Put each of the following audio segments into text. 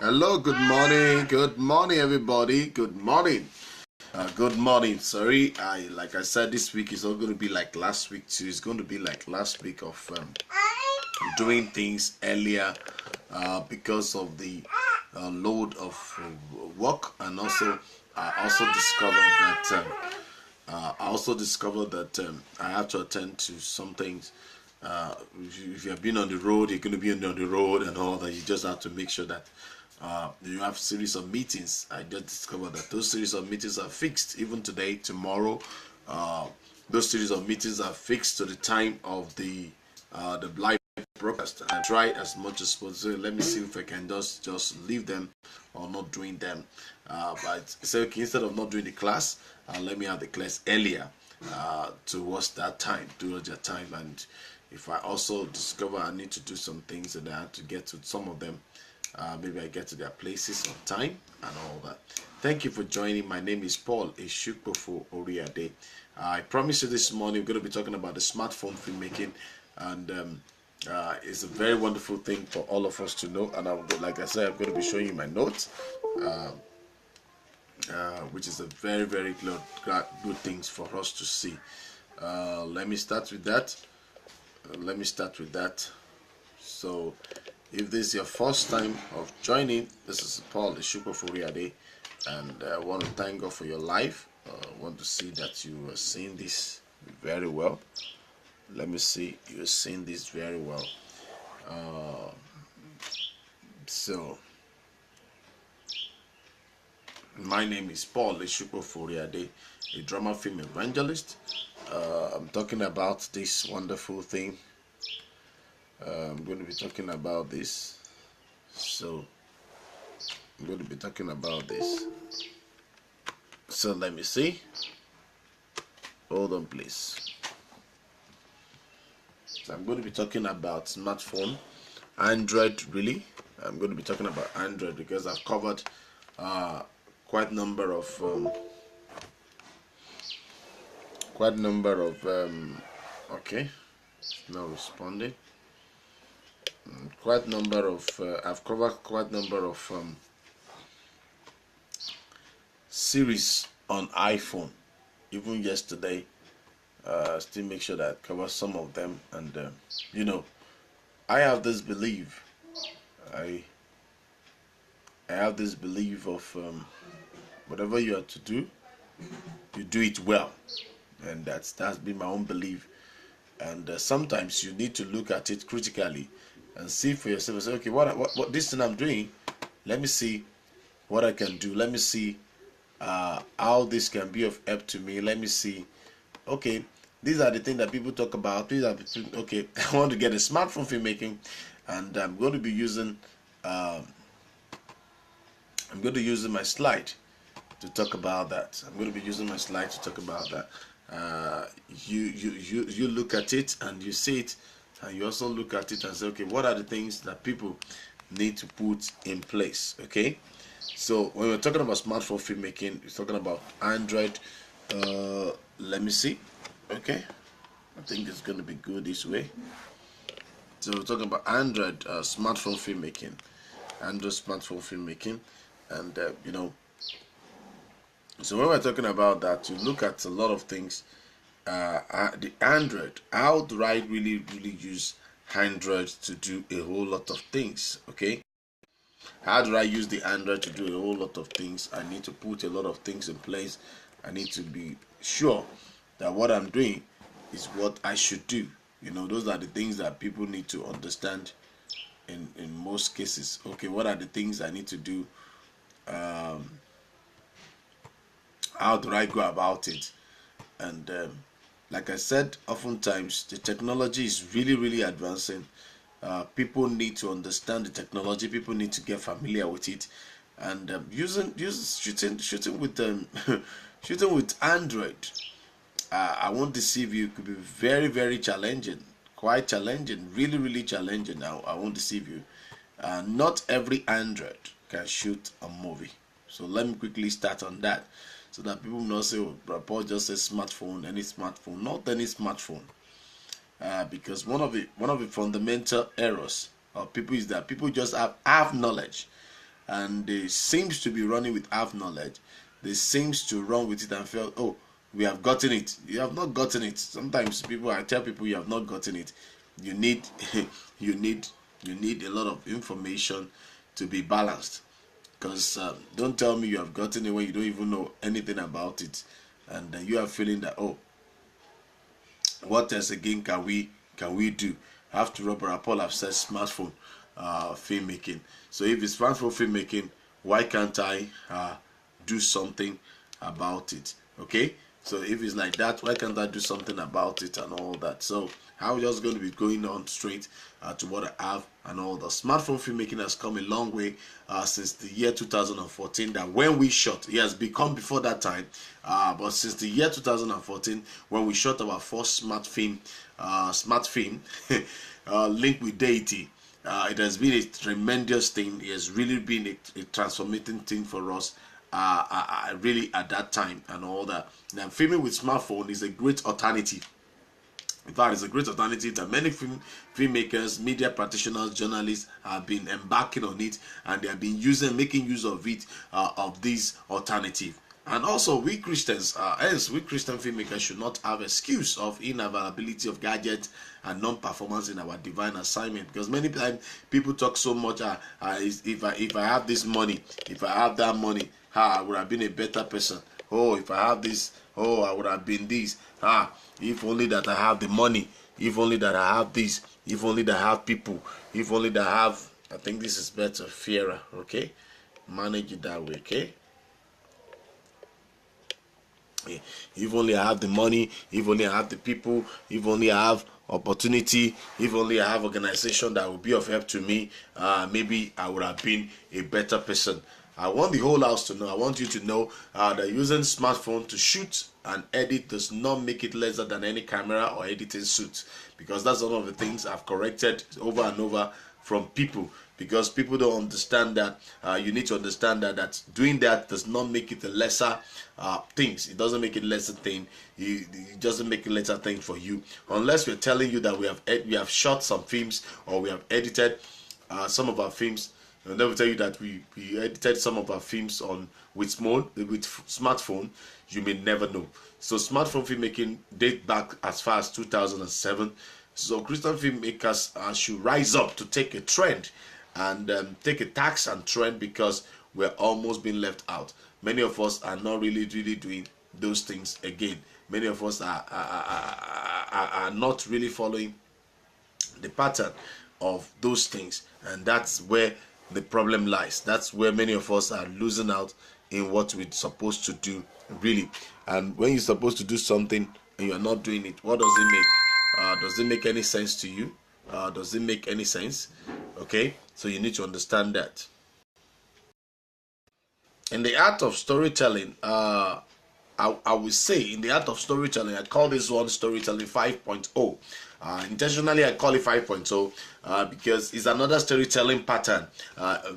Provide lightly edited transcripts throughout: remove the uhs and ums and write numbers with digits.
Hello, good morning, everybody. Good morning. Sorry, like I said, this week is not going to be like last week too. It's going to be like last week of doing things earlier because of the load of work, and also I also discovered that I have to attend to some things. If you have been on the road, you're going to be on the road and all that. You just have to make sure that you have series of meetings. I just discovered that those series of meetings are fixed. Even today, tomorrow, those series of meetings are fixed to the time of the live broadcast. I try as much as possible. Let me see if I can just leave them or not doing them. But say okay, instead of not doing the class, let me have the class earlier towards that time, towards that time. And if I also discover I need to do some things and I have to get to some of them, maybe I get to their places on time and all that. Thank you for joining. My name is Paul-Esupofo. I promise you this morning we're going to be talking about the smartphone filmmaking, and it's a very wonderful thing for all of us to know. And like I said, I'm going to be showing you my notes, which is a very good things for us to see. Let me start with that. So if this is your first time of joining, this is Paul-Esupofo, and I want to thank God for your life. I want to see that you are seeing this very well. Let me see, you're seeing this very well. So my name is Paul-Esupofo, a drama film evangelist. I'm talking about this wonderful thing. I'm going to be talking about this. So I'm going to be talking about this. So let me see. Hold on, please. So I'm going to be talking about smartphone, Android. Really, I'm going to be talking about Android because I've covered quite a number of okay, not responding. I've covered quite a number of series on iPhone. Even yesterday, still make sure that I cover some of them. And I have this belief. I have this belief of whatever you have to do, you do it well, and that's been my own belief. And sometimes you need to look at it critically and see for yourself and say, okay, what this thing I'm doing, let me see what I can do. Let me see how this can be of help to me. Let me see, okay, these are the things that people talk about. Okay, I want to get a smartphone filmmaking, and I'm going to be using my slide to talk about that. You look at it and you see it, and you also look at it and say, okay, what are the things that people need to put in place? Okay, so when we're talking about smartphone filmmaking, we're talking about Android. Let me see. Okay, I think it's going to be good this way. So we're talking about Android smartphone filmmaking, and so when we're talking about that, you look at a lot of things. The Android, how do I really use Android to do a whole lot of things? Okay, how do I use the Android to do a whole lot of things? I need to put a lot of things in place. I need to be sure that what I'm doing is what I should do. Those are the things that people need to understand in most cases. Okay, what are the things I need to do? How do I go about it? And like I said, oftentimes the technology is really advancing. People need to understand the technology. People need to get familiar with it, and shooting with shooting with Android. I won't deceive you. It could be very challenging, quite challenging, really challenging. I won't deceive you. Not every Android can shoot a movie. So let me quickly start on that, so that people will not say, oh, Paul just says smartphone, any smartphone. Not any smartphone. Because one of the fundamental errors of people is that people just have knowledge, and they seems to be running with half knowledge. They seems to run with it and feel, oh, we have gotten it. You have not gotten it. Sometimes I tell people, you have not gotten it. You need you need a lot of information to be balanced. Because don't tell me you have gotten it when you don't even know anything about it, and you are feeling that, oh, what else again can we do? After all, Brother Paul have said smartphone filmmaking. So if it's smartphone filmmaking, why can't I do something about it? Okay, so if it's like that, why can't I do something about it and all that? So I'm just going to be going on straight to what I have and all. The smartphone filmmaking has come a long way since the year 2014. That when we shot, it has become before that time, but since the year 2014, when we shot our first smart film linked with deity, it has been a tremendous thing. It has really been a transformating thing for us. Really at that time and all that. Now, filming with smartphone is a great alternative. In fact, it's a great alternative that many filmmakers, media practitioners, journalists have been embarking on it, and they have been making use of it, of this alternative. And also, we Christians, hence we Christian filmmakers should not have excuse of inavailability of gadgets and non-performance in our divine assignment. Because many times people talk so much, if I have this money, if I have that money, I would have been a better person. Oh, if I have this, oh, I would have been this. If only that I have the money, if only that I have this, if only that I have people, if only that I have, I think this is better, fairer, okay? Manage it that way, okay? Yeah. If only I have the money, if only I have the people, if only I have opportunity, if only I have organization that will be of help to me, maybe I would have been a better person. I want the whole house to know, I want you to know that using smartphone to shoot and edit does not make it lesser than any camera or editing suit, because that's one of the things I've corrected over and over from people, because people don't understand that. You need to understand that doing that does not make it a lesser things. It doesn't make it lesser thing. It doesn't make it lesser thing for you, unless we're telling you that we have shot some films or we have edited some of our films. I'll never tell you that we edited some of our films with smartphone. You may never know. So smartphone filmmaking dates back as far as 2007. So Christian filmmakers should rise up to take a trend and take a tax and trend, because we're almost being left out. Many of us are not really doing those things again. Many of us are not really following the pattern of those things, and that's where the problem lies. That's where many of us are losing out in what we're supposed to do, really. And when you're supposed to do something and you're not doing it, what does it make? Does it make any sense to you? Does it make any sense? Okay, so you need to understand that. In the art of storytelling, I would say in the art of storytelling, I call this one storytelling 5.0. Intentionally, I call it 5.0 because it's another storytelling pattern,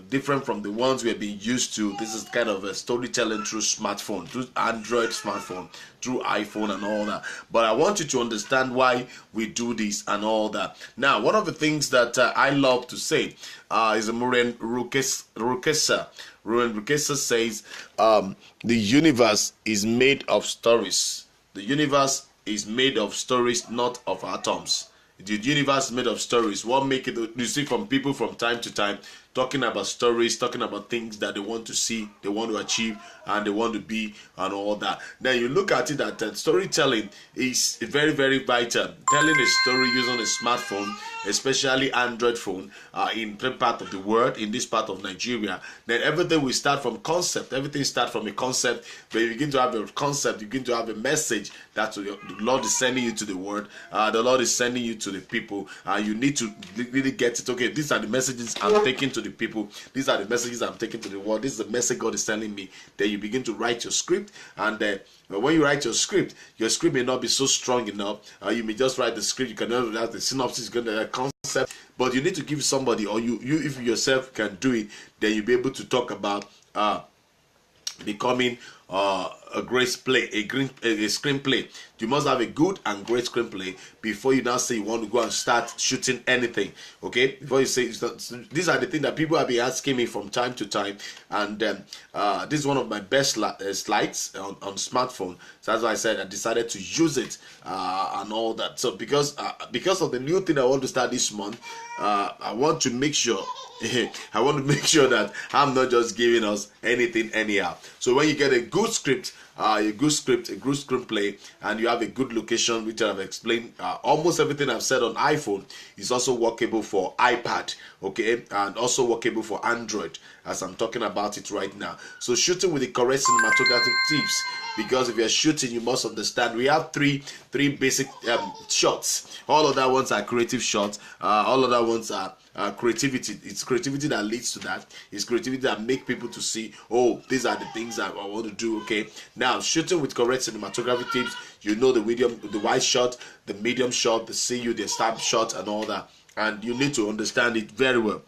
different from the ones we have been used to. This is kind of a storytelling through smartphone, through Android smartphone, through iPhone and all that. But I want you to understand why we do this and all that. Now, one of the things that I love to say is Ruren Rukesa. Ruren Rukesa says, the universe is made of stories. The universe is made of stories, not of atoms. The universe is made of stories. What make it? You see from people from time to time talking about stories, talking about things that they want to see, they want to achieve, and they want to be, and all that. Then you look at it that storytelling is very, very vital. Telling a story using a smartphone, especially Android phone, in part of the world, in this part of Nigeria, then everything will start from concept. Everything starts from a concept. When you begin to have a concept, you begin to have a message that the Lord is sending you to the world. The Lord is sending you to the people. You need to really get it. Okay, these are the messages I'm taking to the people. These are the messages I'm taking to the world. This is the message God is telling me. Then you begin to write your script, and then when you write your script may not be so strong enough. You may just write the script. You cannot write the synopsis, you can write a concept, but you need to give somebody, or you if you yourself can do it, then you'll be able to talk about becoming a great play, a screenplay. You must have a good and great screenplay before you now say you want to go and start shooting anything. Okay, before you say these are the things that people have been asking me from time to time, and this is one of my best slides on smartphone. So that's why I said I decided to use it and all that. So because of the new thing I want to start this month, I want to make sure that I'm not just giving us anything anyhow. So when you get a good script, a good screenplay, and you have a good location, which I've explained, almost everything I've said on iPhone is also workable for iPad, okay, and also workable for Android, as I'm talking about it right now. So shooting with the correct cinematographic tips, because if you're shooting, you must understand we have three basic shots. All of that ones are creative shots. All of that ones are creativity. It's creativity that leads to that. It's creativity that make people to see, oh, these are the things that I want to do. Okay, now shooting with correct cinematography tips, you know the wide shot, the medium shot, the CU, the stab shot, and all that, and you need to understand it very well.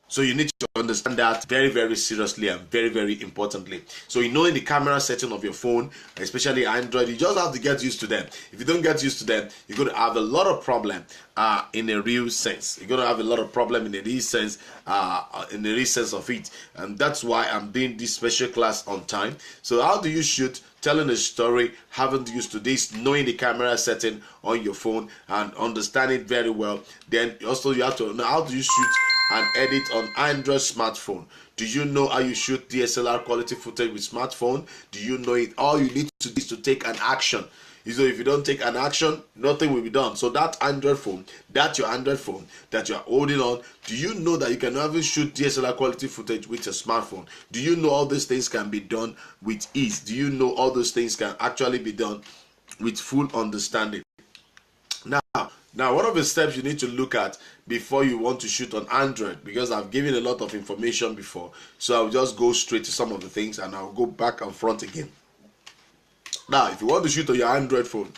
So you need to understand that very, very seriously and very, very importantly. So in knowing the camera setting of your phone, especially Android, you just have to get used to them. If you don't get used to them, you're going to have a lot of problem in a real sense. You're going to have a lot of problem in a real sense, of it. And that's why I'm doing this special class on time. So how do you shoot? Telling a story, having used to this, knowing the camera setting on your phone and understand it very well. Then also you have to know how do you shoot and edit on Android smartphone. Do you know how you shoot DSLR quality footage with smartphone? Do you know it? All you need to do is to take an action. So if you don't take an action, nothing will be done. So that your Android phone that you're holding on, do you know that you can even shoot DSLR quality footage with your smartphone? Do you know all these things can be done with ease? Do you know all those things can actually be done with full understanding? Now, one of the steps you need to look at before you want to shoot on Android, because I've given a lot of information before, so I'll just go straight to some of the things and I'll go back and front again. Now, if you want to shoot on your Android phone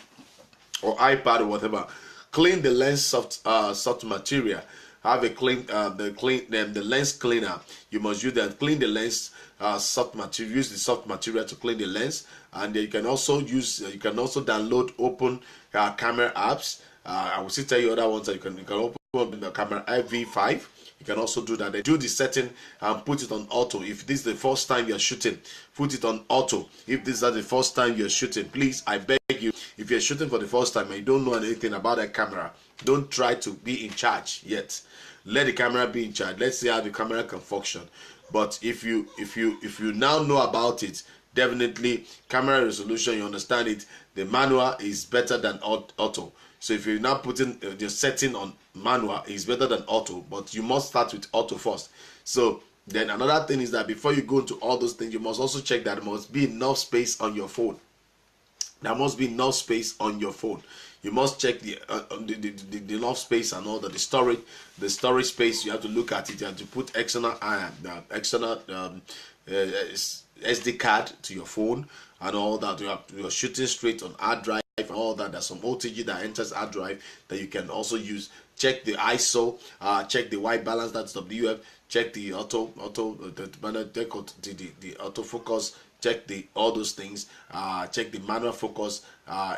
or iPad or whatever, clean the lens soft material. Have a clean the lens cleaner. You must use that. Clean the lens soft material. Use the soft material to clean the lens, and you can also download open camera apps. I will still tell you other ones that you can open the camera IV5. You can also do that. Then do the setting and put it on auto. If this is the first time you're shooting, put it on auto. If this is the first time you're shooting, please, I beg you, if you're shooting for the first time and you don't know anything about that camera, don't try to be in charge yet. Let the camera be in charge. Let's see how the camera can function. But if you now know about it, definitely camera resolution, you understand it, the manual is better than auto. So if you're now putting the setting on manual, is better than auto, but you must start with auto first. So then another thing is that before you go into all those things, you must also check that there must be enough space on your phone. There must be enough space on your phone. You must check the enough space and all that. The storage space, you have to look at it. You have to put external SD card to your phone and all that. You're shooting straight on hard drive and all that. There's some OTG that enters hard drive that you can also use. Check the ISO, check the white balance, that's WF, check the the autofocus, check all those things, check the manual focus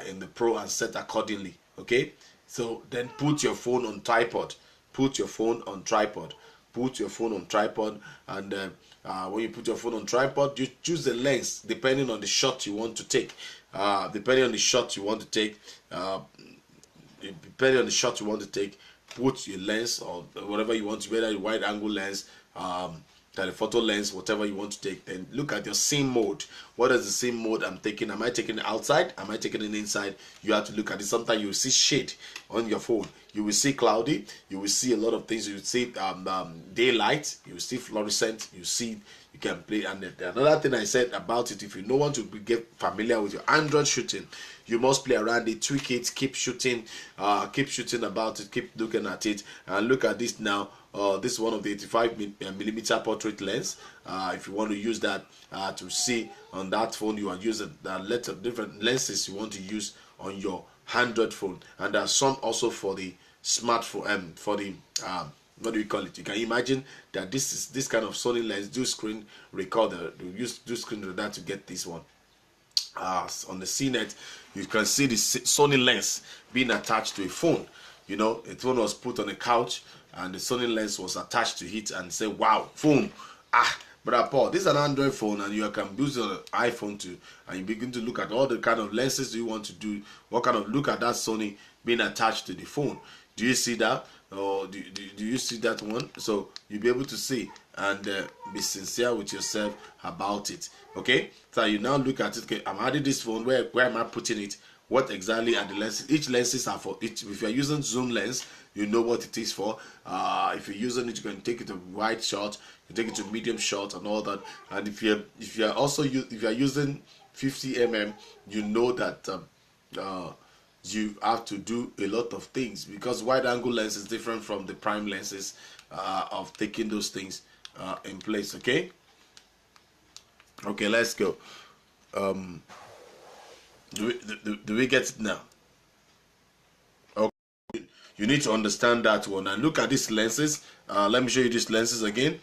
in the Pro and set accordingly. Okay, so then put your phone on tripod. Put your phone on tripod. Put your phone on tripod, and when you put your phone on tripod, you choose the lens depending on the shot you want to take. Depending on the shot you want to take, put your lens or whatever you want to, whether a wide angle lens, telephoto lens, whatever you want to take. Then look at your scene mode. What is the scene mode I'm taking? Am I taking it outside? Am I taking it inside? You have to look at it. Sometimes you will see shade on your phone. You will see cloudy. You will see a lot of things. You will see daylight. You will see fluorescent. You can play. And another thing I said about it, if you don't want to get familiar with your Android shooting, you must play around it, tweak it, keep shooting about it, keep looking at it. And look at this now. This is one of the 85mm portrait lens. If you want to use that to see on that phone, you are using lot of different lenses you want to use on your Android phone, and there are some also for the smartphone and for the what do you call it? You can imagine that this kind of Sony lens, do screen recorder, do screen recorder to get this one. On the CNET, you can see the Sony lens being attached to a phone. You know, a phone was put on a couch and the Sony lens was attached to it, and say, wow, phone. But Paul, this is an Android phone and you can use an iPhone too, and you begin to look at all the kind of lenses you want to do. What kind of look at that Sony being attached to the phone? Do you see that? Or do you see that one? So you'll be able to see and be sincere with yourself about it. Okay, so you now look at it. Okay, I'm adding this phone. Where am I putting it? What exactly are the lenses? Each lenses are for each. If you're using zoom lens, you know what it is for. If you're using it, you can take it to wide shot, you take it to medium shot, and all that. And if you're using 50 mm, you know that you have to do a lot of things, because wide angle lens is different from the prime lenses of taking those things in place. Okay, let's go. Do we get it now? Okay, you need to understand that one and look at these lenses. Let me show you these lenses again.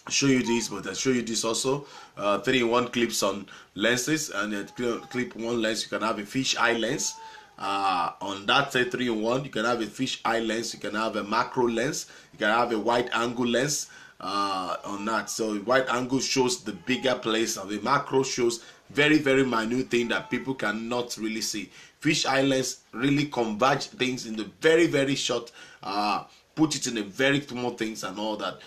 Show you this, but I show you this also. 3-in-1 clips on lenses, and clip one lens. You can have a fish eye lens. On that 3-in-1, you can have a fish eye lens. You can have a macro lens. You can have a wide angle lens on that. So wide angle shows the bigger place, and the macro shows very minute thing that people cannot really see. Fish eye lens really converge things in the very short, put it in a very small things and all that.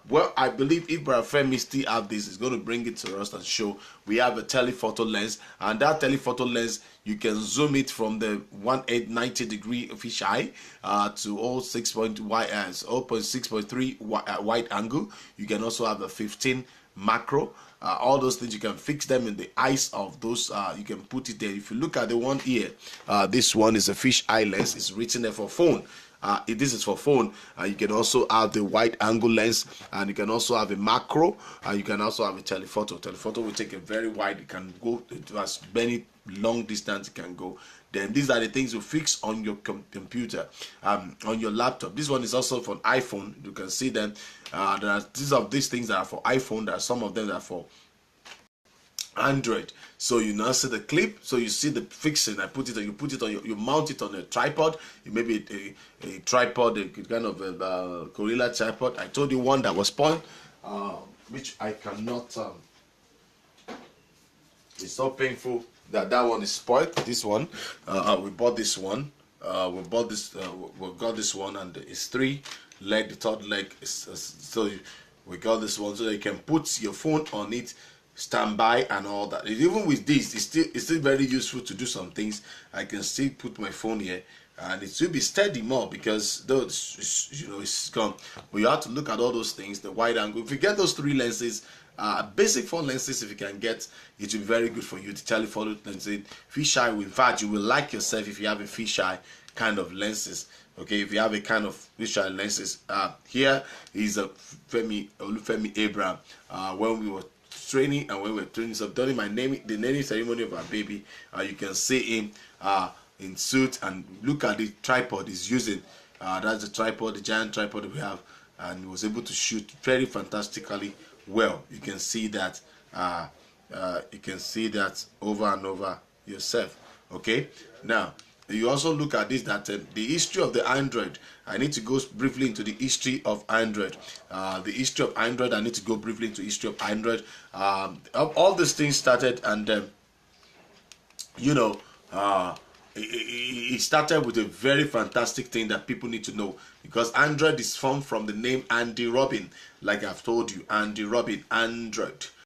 Well, I believe if Barafemi still have this, it's going to bring it to us and show we have a telephoto lens, and that telephoto lens, you can zoom it from the 190-degree fisheye to 0.6.3 wide angle. You can also have a 15 macro. All those things, you can fix them in the eyes of those. You can put it there. If you look at the one here, this one is a fish eye lens. It's written there for phone. This is for phone. You can also have the wide angle lens, and you can also have a macro, and you can also have a telephoto. Telephoto will take a very wide. It can go to as many long distance it can go. Then these are the things you fix on your computer, on your laptop. This one is also for an iPhone. You can see them. These things that are for iPhone. There are some of them that are for Android. So you now see the clip, so you see the fixing. You put it on you mount it on a tripod. It may be a tripod, a kind of a gorilla tripod. I told you one that was spoiled, which I cannot. It's so painful that one is spoiled. This one, we bought this one. We got this one, and it's 3 leg. The third leg is so we got this one so that you can put your phone on it, standby and all that. Even with this, it's still very useful to do some things. I can still put my phone here, and it will be steady more, because though it's gone. But you have to look at all those things, the wide angle. If you get those 3 lenses, basic phone lenses, if you can get, it will be very good for you. The telephoto lenses, fisheye. In fact, you will like yourself if you have a fisheye kind of lenses. Okay, if you have a kind of fisheye lenses, here is a Olufemi Abraham. When we were training, and when we were training, so during the naming ceremony of our baby, you can see him in suit, and look at the tripod he's using. That's the tripod, the giant tripod that we have, and he was able to shoot very fantastically well. You can see that. You can see that over and over yourself. Okay, now you also look at this, that the history of the Android. I need to go briefly into the history of Android. The history of Android. I need to go briefly into history of Android. All these things started, and it started with a very fantastic thing that people need to know, because Android is formed from the name Andy Robin. Like I've told you, Andy Robin, Android.